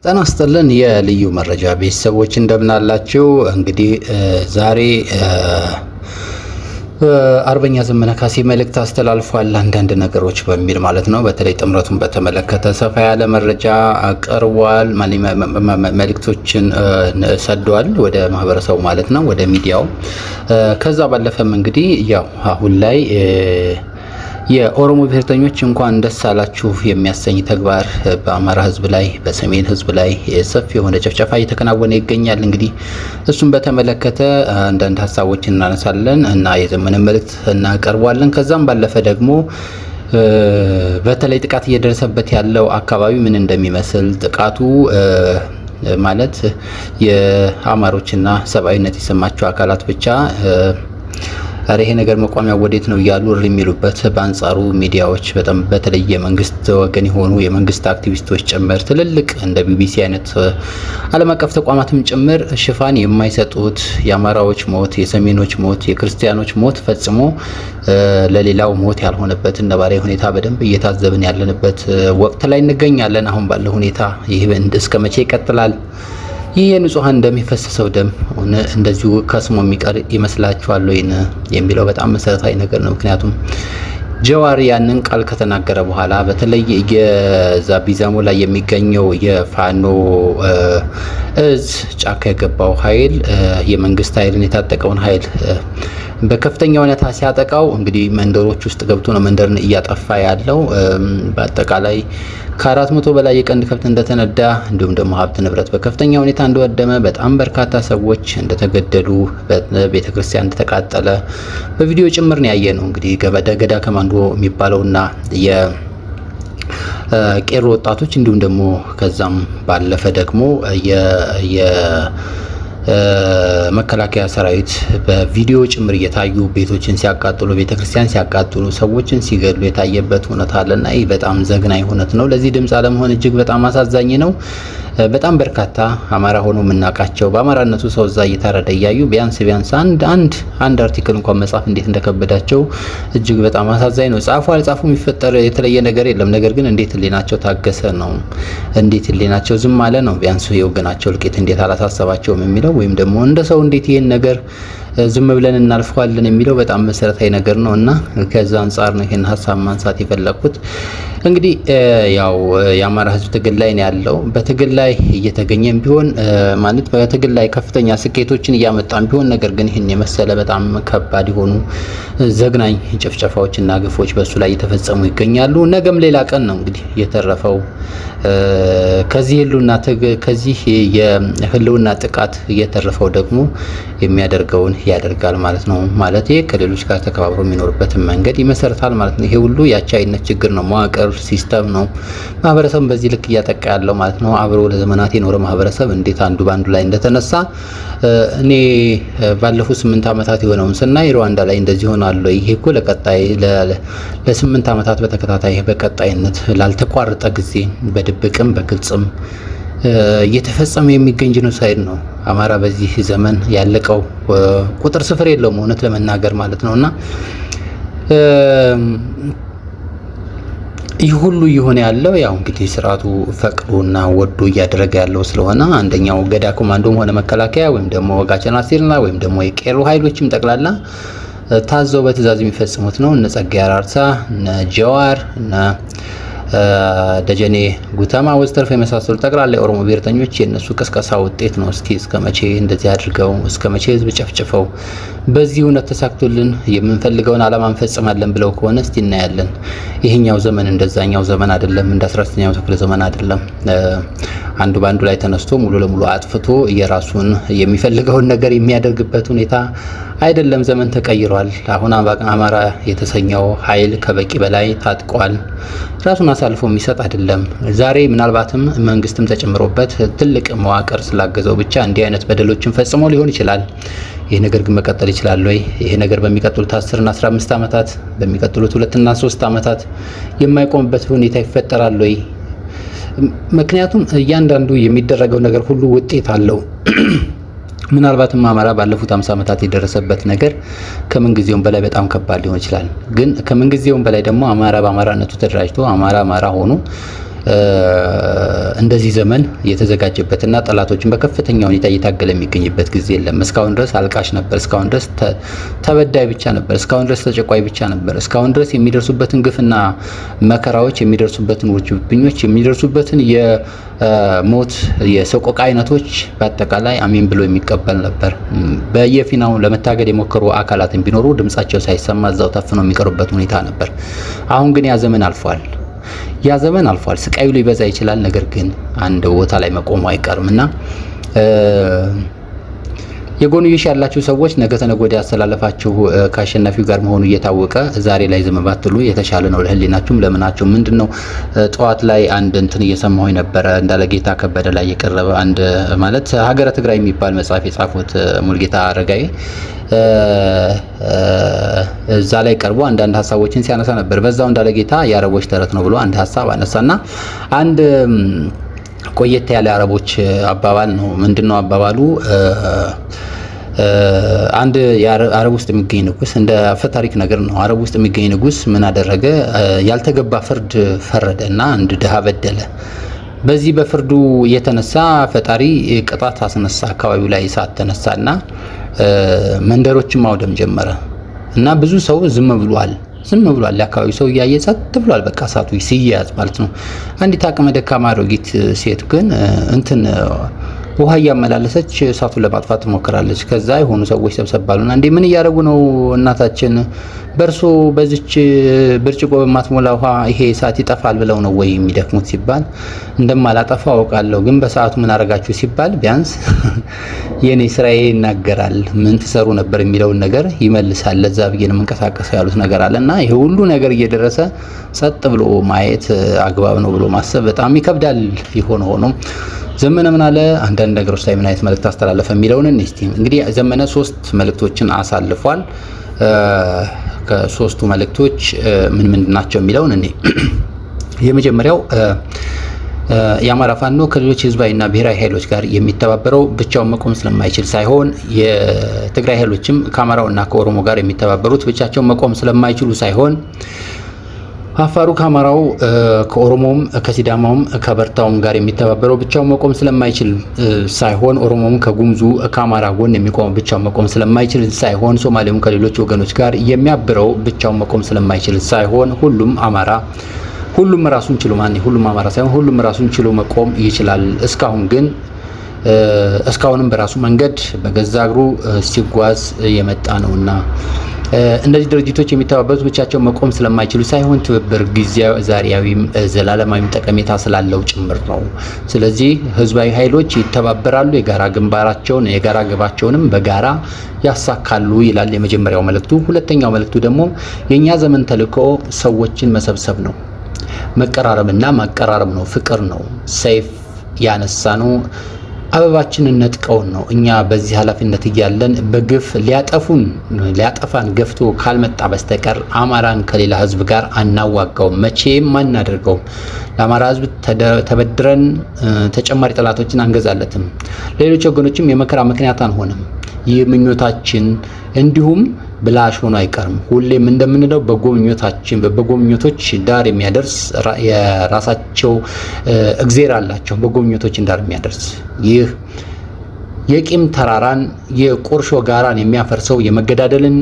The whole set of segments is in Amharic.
ጤና ይስጥልን የልዩ መረጃ ቤተሰቦች እንደምናላችሁ። እንግዲህ ዛሬ አርበኛ ዘመነ ካሴ መልእክት አስተላልፏል። አንዳንድ ነገሮች በሚል ማለት ነው። በተለይ ጥምረቱን በተመለከተ ሰፋ ያለ መረጃ አቀርቧል። መልእክቶችን ሰዷል ወደ ማህበረሰቡ ማለት ነው፣ ወደ ሚዲያው። ከዛ ባለፈም እንግዲህ ያው አሁን ላይ የኦሮሞ ብሔርተኞች እንኳን ደስ አላችሁ የሚያሰኝ ተግባር በአማራ ሕዝብ ላይ በሰሜን ሕዝብ ላይ ሰፊ የሆነ ጭፍጨፋ እየተከናወነ ይገኛል። እንግዲህ እሱን በተመለከተ አንዳንድ ሀሳቦችን እናነሳለን እና የዘመነ መልእክት እናቀርባለን። ከዛም ባለፈ ደግሞ በተለይ ጥቃት እየደረሰበት ያለው አካባቢ ምን እንደሚመስል ጥቃቱ ማለት የአማሮችና ሰብአዊነት የሰማቸው አካላት ብቻ ይሄ ነገር መቋሚያ ወዴት ነው እያሉ የሚሉበት፣ በአንጻሩ ሚዲያዎች በጣም በተለይ የመንግስት ወገን የሆኑ የመንግስት አክቲቪስቶች ጭምር ትልልቅ እንደ ቢቢሲ አይነት ዓለም አቀፍ ተቋማትም ጭምር ሽፋን የማይሰጡት የአማራዎች ሞት፣ የሰሜኖች ሞት፣ የክርስቲያኖች ሞት ፈጽሞ ለሌላው ሞት ያልሆነበት ነባራዊ ሁኔታ በደንብ እየታዘብን ያለንበት ወቅት ላይ እንገኛለን። አሁን ባለው ሁኔታ ይህ እስከ መቼ ይቀጥላል? ይህ የንጹሃን ደም የፈሰሰው ደም እንደዚሁ ከስሞ የሚቀር ይመስላችኋል ወይ የሚለው በጣም መሰረታዊ ነገር ነው። ምክንያቱም ጀዋር ያንን ቃል ከተናገረ በኋላ በተለይ የዛ ቢዛሞ ላይ የሚገኘው የፋኖ እዝ ጫካ የገባው ኃይል የመንግስት ኃይልን የታጠቀውን ኃይል በከፍተኛ ሁኔታ ሲያጠቃው እንግዲህ መንደሮች ውስጥ ገብቶ ነው መንደርን እያጠፋ ያለው። በአጠቃላይ ከ400 በላይ የቀንድ ከብት እንደተነዳ እንዲሁም ደግሞ ሀብት ንብረት በከፍተኛ ሁኔታ እንደወደመ፣ በጣም በርካታ ሰዎች እንደተገደሉ፣ ቤተክርስቲያን እንደተቃጠለ በቪዲዮ ጭምር ነው ያየ ነው። እንግዲህ ገዳ ከማንዶ የሚባለውና የቄሮ ወጣቶች እንዲሁም ደግሞ ከዛም ባለፈ ደግሞ መከላከያ ሰራዊት በቪዲዮ ጭምር እየታዩ ቤቶችን ሲያቃጥሉ፣ ቤተክርስቲያን ሲያቃጥሉ፣ ሰዎችን ሲገድሉ የታየበት ሁኔታ አለና ይህ በጣም ዘግናኝ ሁኔታ ነው። ለዚህ ድምጽ አለመሆን እጅግ በጣም አሳዛኝ ነው። በጣም በርካታ አማራ ሆኖ የምናውቃቸው በአማራነቱ ሰው እዛ እየታረደ እያዩ ቢያንስ አንድ አርቲክል እንኳን መጻፍ እንዴት እንደከበዳቸው እጅግ በጣም አሳዛኝ ነው። ጻፉ አልጻፉ የሚፈጠር የተለየ ነገር የለም። ነገር ግን እንዴት ህሊናቸው ታገሰ ነው? እንዴት ህሊናቸው ዝም አለ ነው? ቢያንስ የወገናቸው እልቂት እንዴት አላሳሰባቸውም የሚለው ወይም ደግሞ እንደ ሰው እንዴት ይሄን ነገር ዝም ብለን እናልፈዋለን የሚለው በጣም መሰረታዊ ነገር ነው እና ከዛ አንጻር ነው ይሄን ሀሳብ ማንሳት የፈለኩት። እንግዲህ ያው የአማራ ህዝብ ትግል ላይ ነው ያለው። በትግል ላይ እየተገኘም ቢሆን ማለት በትግል ላይ ከፍተኛ ስኬቶችን እያመጣም ቢሆን ነገር ግን ይህን የመሰለ በጣም ከባድ የሆኑ ዘግናኝ ጭፍጨፋዎችና ግፎች በሱ ላይ እየተፈጸሙ ይገኛሉ። ነገም ሌላ ቀን ነው እንግዲህ የተረፈው ከዚህ የህልውና ጥቃት እየተረፈው ደግሞ የሚያደርገውን ያደርጋል ማለት ነው። ማለት ከሌሎች ጋር ተከባብሮ የሚኖርበትን መንገድ ይመሰርታል ማለት ነው። ይሄ ሁሉ የአቻይነት ችግር ነው፣ መዋቅር ሲስተም ነው። ማህበረሰቡን በዚህ ልክ እያጠቃ ያለው ማለት ነው። አብሮ ለዘመናት የኖረ ማህበረሰብ እንዴት አንዱ ባንዱ ላይ እንደተነሳ እኔ ባለፉት 8 ዓመታት የሆነውን ስናይ ሩዋንዳ ላይ እንደዚህ ሆናል። ይሄ እኮ ለቀጣይ ለ8 ዓመታት በተከታታይ በቀጣይነት ላልተቋረጠ ጊዜ በድብቅም በግልጽም እየተፈጸመ የሚገኝ ጂኖሳይድ ነው። አማራ በዚህ ዘመን ያለቀው ቁጥር ስፍር የለውም እውነት ለመናገር ማለት ነውና ይህ ሁሉ እየሆነ ያለው ያው እንግዲህ ስርዓቱ ፈቅዶና ወዶ እያደረገ ያለው ስለሆነ አንደኛው ገዳ ኮማንዶም ሆነ መከላከያ ወይም ደግሞ ወጋቸና ሲርና ወይም ደግሞ የቄሮ ኃይሎችም ጠቅላላ ታዘው በትእዛዝ የሚፈጽሙት ነው። እነ ጸጋዬ አራርሳ፣ እነ ጀዋር፣ እነ ደጀኔ ጉተማ ወዘተርፈ የመሳሰሉ ጠቅላላ የኦሮሞ ብሔርተኞች የነሱ ቅስቀሳ ውጤት ነው። እስከ መቼ እንደዚህ አድርገው እስከ መቼ ህዝብ ጨፍጭፈው በዚህ እውነት ተሳክቶልን የምንፈልገውን ዓላማ እንፈጽማለን ብለው ከሆነ እስቲ እናያለን። ይሄኛው ዘመን እንደዛኛው ዘመን አይደለም፣ እንደ 19ኛው ክፍለ ዘመን አይደለም። አንዱ ባንዱ ላይ ተነስቶ ሙሉ ለሙሉ አጥፍቶ የራሱን የሚፈልገውን ነገር የሚያደርግበት ሁኔታ አይደለም። ዘመን ተቀይሯል። አሁን አማራ የተሰኘው ኃይል ከበቂ በላይ ታጥቋል። ራሱን አሳልፎ የሚሰጥ አይደለም። ዛሬ ምናልባትም መንግስትም ተጨምሮበት ትልቅ መዋቅር ስላገዘው ብቻ እንዲህ አይነት በደሎችን ፈጽሞ ሊሆን ይችላል። ይሄ ነገር ግን መቀጠል ይችላል ወይ? ይሄ ነገር በሚቀጥሉት 10 እና 15 ዓመታት በሚቀጥሉት 2 እና 3 ዓመታት የማይቆምበት ሁኔታ ይፈጠራል ወይ? ምክንያቱም እያንዳንዱ የሚደረገው ነገር ሁሉ ውጤት አለው። ምናልባትም አማራ ባለፉት 50 ዓመታት የደረሰበት ነገር ከምን ጊዜውም በላይ በጣም ከባድ ሊሆን ይችላል። ግን ከምን ጊዜውም በላይ ደግሞ አማራ በአማራነቱ ተደራጅቶ አማራ ሆኖ እንደዚህ ዘመን የተዘጋጀበትና ጠላቶችን በከፍተኛ ሁኔታ እየታገለ የሚገኝበት ጊዜ የለም። እስካሁን ድረስ አልቃሽ ነበር። እስካሁን ድረስ ተበዳይ ብቻ ነበር። እስካሁን ድረስ ተጨቋይ ብቻ ነበር። እስካሁን ድረስ የሚደርሱበትን ግፍና መከራዎች፣ የሚደርሱበትን ውርጅብኞች፣ የሚደርሱበትን የሞት የሰቆቃ አይነቶች በአጠቃላይ አሜን ብሎ የሚቀበል ነበር። በየፊናው ለመታገል የሞከሩ አካላትን ቢኖሩ ድምጻቸው ሳይሰማ እዛው ታፍነው የሚቀሩበት ሁኔታ ነበር። አሁን ግን ያ ዘመን አልፏል። ያ ዘመን አልፏል። ስቃዩ ሊበዛ ይችላል፣ ነገር ግን አንድ ቦታ ላይ መቆሙ አይቀርምና የጎንዮሽ ያላችሁ ሰዎች ነገ ተነገ ወዲያ አስተላለፋችሁ ከአሸናፊው ጋር መሆኑ እየታወቀ ዛሬ ላይ ዝም ባትሉ የተሻለ ነው። ለህሊናችሁም ለምናችሁ። ምንድነው ጠዋት ላይ አንድ እንትን እየሰማሁኝ ነበረ። እንዳለጌታ ከበደ ላይ የቀረበ አንድ ማለት ሀገረ ትግራይ የሚባል መጽሐፍ የጻፉት ሙልጌታ አረጋዊ እዛ ላይ ቀርቦ አንዳንድ ሀሳቦችን ሲያነሳ ነበር። በዛው እንዳለጌታ የአረቦች ተረት ነው ብሎ አንድ ሀሳብ አነሳና አንድ ቆየት ያለ አረቦች አባባል ነው። ምንድነው አባባሉ? አንድ አረብ ውስጥ የሚገኝ ንጉስ፣ እንደ አፈ ታሪክ ነገር ነው። አረብ ውስጥ የሚገኝ ንጉስ ምን አደረገ? ያልተገባ ፍርድ ፈረደና አንድ ድሃ በደለ። በዚህ በፍርዱ የተነሳ ፈጣሪ ቅጣት አስነሳ። አካባቢው ላይ እሳት ተነሳና መንደሮችን ማውደም ጀመረ እና ብዙ ሰው ዝም ብሏል። የአካባቢው ሰው እያየ ጸጥ ብሏል። በቃ እሳቱ ሲያያዝ ማለት ነው። አንዲት አቅመ ደካማ አሮጊት ሴት ግን ውሃ እያመላለሰች እሳቱን ለማጥፋት ትሞክራለች። ከዛ የሆኑ ሰዎች ሰብሰብ ባሉና እንዴ ምን እያደረጉ ነው እናታችን? በርሶ በዚች ብርጭቆ በማትሞላ ውሃ ይሄ እሳት ይጠፋል ብለው ነው ወይ የሚደክሙት ሲባል እንደማላጠፋ አውቃለሁ፣ ግን በሰዓቱ ምን አረጋችሁ ሲባል ቢያንስ የኔ ስራዬ ይናገራል፣ ምን ትሰሩ ነበር የሚለውን ነገር ይመልሳል። ለዛ ብዬ ነው የምንቀሳቀሰው ያሉት ነገር አለና ይሄ ሁሉ ነገር እየደረሰ ጸጥ ብሎ ማየት አግባብ ነው ብሎ ማሰብ በጣም ይከብዳል። ይሆን ሆኖ ዘመነ ምን አለ? አንዳንድ ነገሮች ላይ ምን አይነት መልእክት አስተላለፈ የሚለውን እስቲ እንግዲህ ዘመነ 3 መልእክቶችን አሳልፏል። ከሶስቱ መልእክቶች ምን ናቸው የሚለውን እኔ የመጀመሪያው የአማራ ፋኖ ከሌሎች ህዝባዊና ብሔራዊ ኃይሎች ጋር የሚተባበረው ብቻውን መቆም ስለማይችል ሳይሆን የትግራይ ኃይሎችም ከአማራውና ከኦሮሞ ጋር የሚተባበሩት ብቻቸውን መቆም ስለማይችሉ ሳይሆን አፋሩ ከአማራው ከኦሮሞም ከሲዳማውም ከበርታውም ጋር የሚተባበረው ብቻውን መቆም ስለማይችል ሳይሆን ኦሮሞም ከጉምዙ ከአማራ ጎን የሚቆም ብቻውን መቆም ስለማይችል ሳይሆን ሶማሌውም ከሌሎች ወገኖች ጋር የሚያብረው ብቻውን መቆም ስለማይችል ሳይሆን ሁሉም ራሱን ችሎ ሁሉም አማራ ሳይሆን ሁሉም ራሱን ችሎ መቆም ይችላል። እስካሁንም በራሱ መንገድ በገዛ እግሩ ሲጓዝ የመጣ ነውና እነዚህ ድርጅቶች የሚተባበሩት ብቻቸውን መቆም ስለማይችሉ ሳይሆን ትብብር ጊዜያዊ ዛሬያዊም ዘላለማዊም ጠቀሜታ ስላለው ጭምር ነው። ስለዚህ ህዝባዊ ኃይሎች ይተባበራሉ፣ የጋራ ግንባራቸውን የጋራ ግባቸውንም በጋራ ያሳካሉ ይላል የመጀመሪያው መልእክቱ። ሁለተኛው መልእክቱ ደግሞ የኛ ዘመን ተልዕኮ ሰዎችን መሰብሰብ ነው፣ መቀራረብና ማቀራረብ ነው፣ ፍቅር ነው። ሰይፍ ያነሳ ነው አበባችንን ነጥቀውን ነው። እኛ በዚህ ኃላፊነት እያለን በግፍ ሊያጠፋን ገፍቶ ካልመጣ በስተቀር አማራን ከሌላ ህዝብ ጋር አናዋጋውም፣ መቼም አናደርገውም። ለአማራ ህዝብ ተበድረን ተጨማሪ ጠላቶችን አንገዛለትም። ሌሎች ወገኖችም የመከራ ምክንያት አንሆንም። ይህ ምኞታችን እንዲሁም ብላሽ ሆኖ አይቀርም። ሁሌም እንደምንለው በጎ ምኞቶች ዳር የሚያደርስ የራሳቸው እግዜር አላቸው። በጎ ምኞቶችን ዳር የሚያደርስ ይህ የቂም ተራራን የቁርሾ ጋራን የሚያፈርሰው የመገዳደልን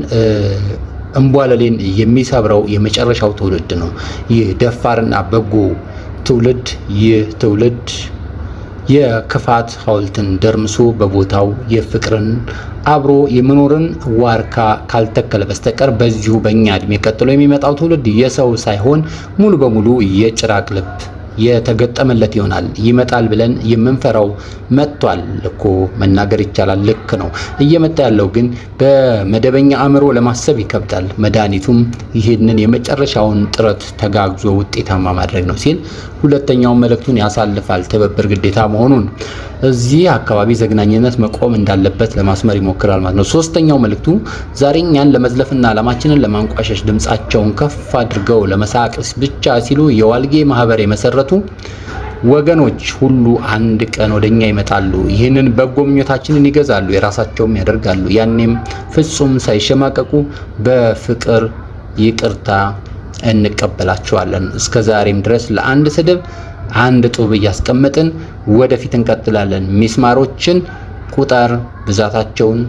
እንቧለሌን የሚሰብረው የመጨረሻው ትውልድ ነው። ይህ ደፋርና በጎ ትውልድ ይህ ትውልድ የክፋት ሐውልትን ደርምሶ በቦታው የፍቅርን አብሮ የመኖርን ዋርካ ካልተከለ በስተቀር በዚሁ በእኛ እድሜ ቀጥሎ የሚመጣው ትውልድ የሰው ሳይሆን ሙሉ በሙሉ የጭራቅ ልብ የተገጠመለት ይሆናል። ይመጣል ብለን የምንፈራው መጥቷል እኮ መናገር ይቻላል። ልክ ነው። እየመጣ ያለው ግን በመደበኛ አእምሮ ለማሰብ ይከብዳል። መድኃኒቱም ይህንን የመጨረሻውን ጥረት ተጋግዞ ውጤታማ ማድረግ ነው ሲል ሁለተኛው መልእክቱን ያሳልፋል። ትብብር ግዴታ መሆኑን እዚህ አካባቢ ዘግናኝነት መቆም እንዳለበት ለማስመር ይሞክራል ማለት ነው። ሶስተኛው መልእክቱ ዛሬ እኛን ለመዝለፍና ዓላማችንን ለማንቋሸሽ ድምጻቸውን ከፍ አድርገው ለመሳቅ ብቻ ሲሉ የዋልጌ ማህበር የመሰረቱ ወገኖች ሁሉ አንድ ቀን ወደኛ ይመጣሉ። ይህንን በጎ ምኞታችንን ይገዛሉ፣ የራሳቸውም ያደርጋሉ። ያኔም ፍጹም ሳይሸማቀቁ በፍቅር ይቅርታ እንቀበላቸዋለን። እስከ ዛሬም ድረስ ለአንድ ስድብ አንድ ጡብ እያስቀመጥን ወደፊት እንቀጥላለን። ሚስማሮችን ቁጥር ብዛታቸውን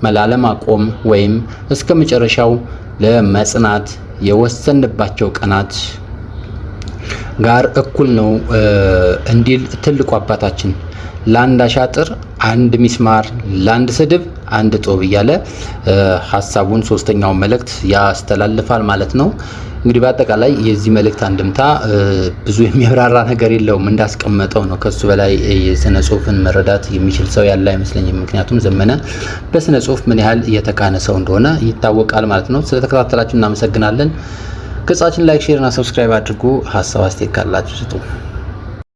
ላለማቆም ወይም እስከ መጨረሻው ለመጽናት የወሰንባቸው ቀናት ጋር እኩል ነው እንዲል ትልቁ አባታችን ለአንድ አሻጥር አንድ ሚስማር፣ ለአንድ ስድብ አንድ ጡብ እያለ ሐሳቡን ሶስተኛው መልእክት ያስተላልፋል ማለት ነው። እንግዲህ በአጠቃላይ የዚህ መልእክት አንድምታ ብዙ የሚያብራራ ነገር የለውም፣ እንዳስቀመጠው ነው። ከሱ በላይ የስነ ጽሁፍን መረዳት የሚችል ሰው ያለ አይመስለኝም። ምክንያቱም ዘመነ በስነ ጽሁፍ ምን ያህል የተካነ ሰው እንደሆነ ይታወቃል ማለት ነው። ስለተከታተላችሁ እናመሰግናለን። ገጻችን ላይክ፣ ሼር እና ሰብስክራይብ አድርጉ። ሀሳብ አስተያየት ካላችሁ ስጡ።